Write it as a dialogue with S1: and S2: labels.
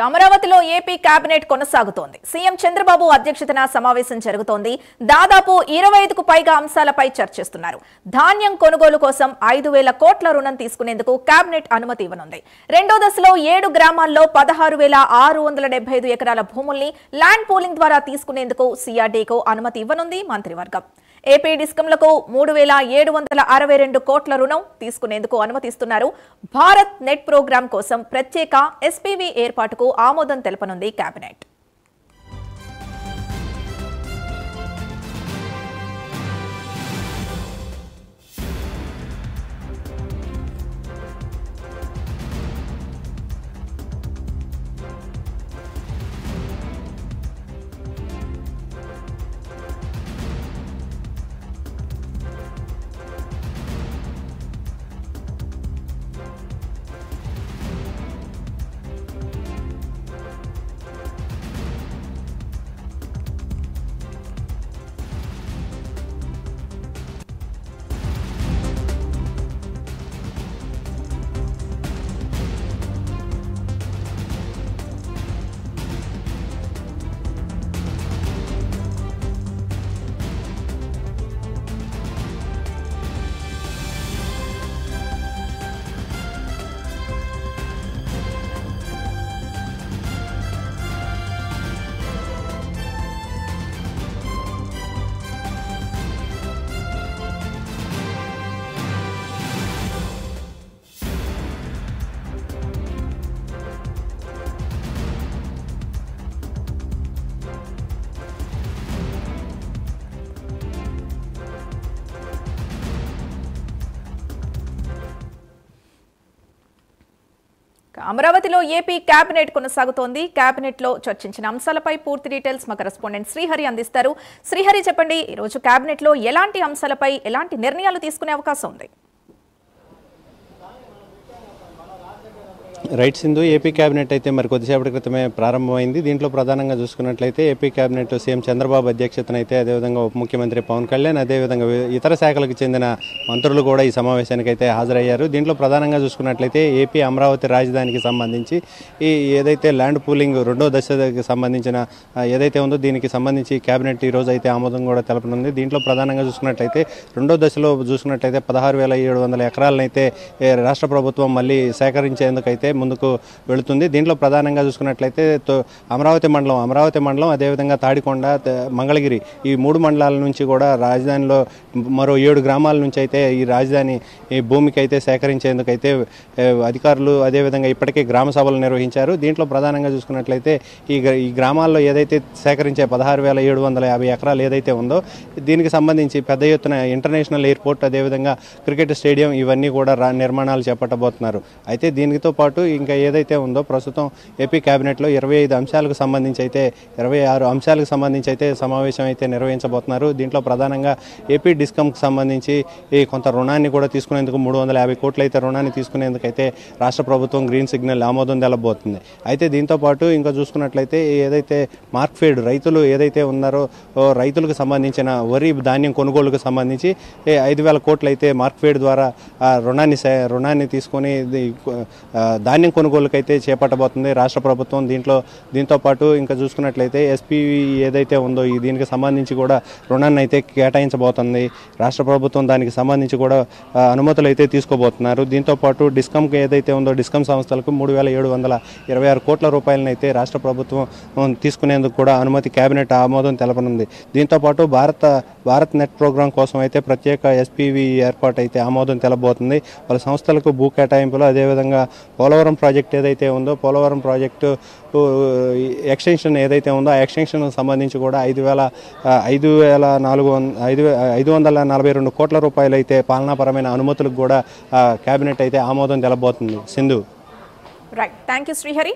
S1: అమరావతిలో AP cabinet కొనసాగుతోంది. CM Chandrababu అధ్యక్షతన సమావేశం జరుగుతోంది. దాదాపు 25కు పైగా అంశాలపై చర్చిస్తున్నారు. ధాన్యం కొనుగోలు కోసం 5,000 కోట్ల రుణం తీసుకునేందుకు కేబినెట్ అనుమతి ఇవ్వనుంది. రెండో దశలో 7 గ్రామాల్లో 16,675 ఎకరాల భూముల్ని ల్యాండ్ పూలింగ్ ద్వారా తీసుకునేందుకు సిఆర్డీకు అనుమతి ఇవ్వనుంది మంత్రివర్గం. ఏపీ డిస్కంలకు 3,762 కోట్ల రుణం తీసుకునేందుకు అనుమతిస్తున్నారు. భారత్ నెట్ ప్రోగ్రాం కోసం ప్రత్యేక ఎస్పీవీ ఏర్పాటుకు ఆమోదం తెలపనుంది కేబినెట్. అమరావతిలో ఏపీ కేబినెట్ కొనసాగుతోంది. కేబినెట్ లో చర్చించిన అంశాలపై పూర్తి డీటెయిల్స్ మా కరెస్పాండెంట్ శ్రీహరి అందిస్తారు. శ్రీహరి, చెప్పండి, ఈ రోజు కేబినెట్ లో ఎలాంటి అంశాలపై ఎలాంటి నిర్ణయాలు తీసుకునే అవకాశం ఉంది?
S2: రైట్ సింధు, ఏపీ కేబినెట్ అయితే మరి కొద్దిసేపటి క్రితమే ప్రారంభమైంది. దీంట్లో ప్రధానంగా చూసుకున్నట్లయితే ఏపీ కేబినెట్ సీఎం చంద్రబాబు అధ్యక్షతన అయితే, అదేవిధంగా ఉప ముఖ్యమంత్రి పవన్ కళ్యాణ్, అదేవిధంగా ఇతర శాఖలకు చెందిన మంత్రులు కూడా ఈ సమావేశానికి అయితే హాజరయ్యారు. దీంట్లో ప్రధానంగా చూసుకున్నట్లయితే ఏపీ అమరావతి రాజధానికి సంబంధించి ఏదైతే ల్యాండ్ పూలింగ్ రెండో దశకి సంబంధించిన ఏదైతే ఉందో దీనికి సంబంధించి కేబినెట్ ఈ రోజు అయితే ఆమోదం కూడా తెలపనుంది. దీంట్లో ప్రధానంగా చూసుకున్నట్లయితే రెండో దశలో చూసుకున్నట్లయితే 16,700 ఎకరాలను అయితే రాష్ట్ర ప్రభుత్వం మళ్ళీ సేకరించేందుకైతే ముందుకు వెళుతుంది. దీంట్లో ప్రధానంగా చూసుకున్నట్లయితే అమరావతి మండలం అదేవిధంగా తాడికొండ, మంగళగిరి ఈ 3 మండలాల నుంచి కూడా రాజధానిలో మరో 7 గ్రామాల నుంచి అయితే ఈ రాజధాని భూమికి అయితే సేకరించేందుకైతే అధికారులు అదేవిధంగా ఇప్పటికే గ్రామ సభలు నిర్వహించారు. దీంట్లో ప్రధానంగా చూసుకున్నట్లయితే ఈ గ్రామాల్లో ఏదైతే సేకరించే 16,750 ఎకరాలు ఏదైతే ఉందో దీనికి సంబంధించి పెద్ద ఎత్తున ఇంటర్నేషనల్ ఎయిర్పోర్ట్, అదేవిధంగా క్రికెట్ స్టేడియం ఇవన్నీ కూడా నిర్మాణాలు చేపట్టబోతున్నారు. అయితే దీనితో పాటు ఇంకా ఏదైతే ఉందో ప్రస్తుతం ఏపీ కేబినెట్లో 26 అంశాలకు సంబంధించి అయితే సమావేశం అయితే నిర్వహించబోతున్నారు. దీంట్లో ప్రధానంగా ఏపీ డిస్కంకి సంబంధించి కొంత రుణాన్ని కూడా తీసుకునేందుకు 350 కోట్లు అయితే రుణాన్ని తీసుకునేందుకైతే రాష్ట్ర ప్రభుత్వం గ్రీన్ సిగ్నల్ ఆమోదం తెలబోతుంది. అయితే దీంతో పాటు ఇంకా చూసుకున్నట్లయితే ఏదైతే మార్క్ఫెడ్ రైతులు ఏదైతే ఉన్నారో రైతులకు సంబంధించిన వరి ధాన్యం కొనుగోలుకు సంబంధించి 5,000 కోట్లు అయితే మార్క్ఫెడ్ ద్వారా రుణాన్ని తీసుకొని ధాన్యం కొనుగోలుకైతే చేపట్టబోతుంది రాష్ట్ర ప్రభుత్వం. దీంతో పాటు ఇంకా చూసుకున్నట్లయితే ఎస్పీవీ ఏదైతే ఉందో దీనికి సంబంధించి కూడా రుణాన్ని అయితే కేటాయించబోతుంది రాష్ట్ర ప్రభుత్వం. దానికి సంబంధించి కూడా అనుమతులు అయితే తీసుకోబోతున్నారు. దీంతో పాటు డిస్కంకి ఏదైతే ఉందో డిస్కం సంస్థలకు 3,726 కోట్ల రూపాయలను అయితే రాష్ట్ర ప్రభుత్వం తీసుకునేందుకు కూడా అనుమతి కేబినెట్ ఆమోదం తెలపనుంది. దీంతో పాటు భారత్ నెట్ ప్రోగ్రాం కోసం అయితే ప్రత్యేక ఎస్పీవీ ఏర్పాటు అయితే ఆమోదం తెలబోతుంది. వాళ్ళ సంస్థలకు భూ కేటాయింపులు, అదేవిధంగా పోలవరం ప్రాజెక్ట్ ఏదైతే ఉందో పోలవరం ప్రాజెక్టు ఎక్స్టెన్షన్ ఏదైతే ఉందో ఆ ఎక్స్టెన్షన్కు సంబంధించి కూడా 5,442 కోట్ల రూపాయలు అయితే పాలనాపరమైన అనుమతులకు కూడా కేబినెట్ అయితే ఆమోదం తెలబోతుంది. Sindhu.
S1: Right, thank you Srihari.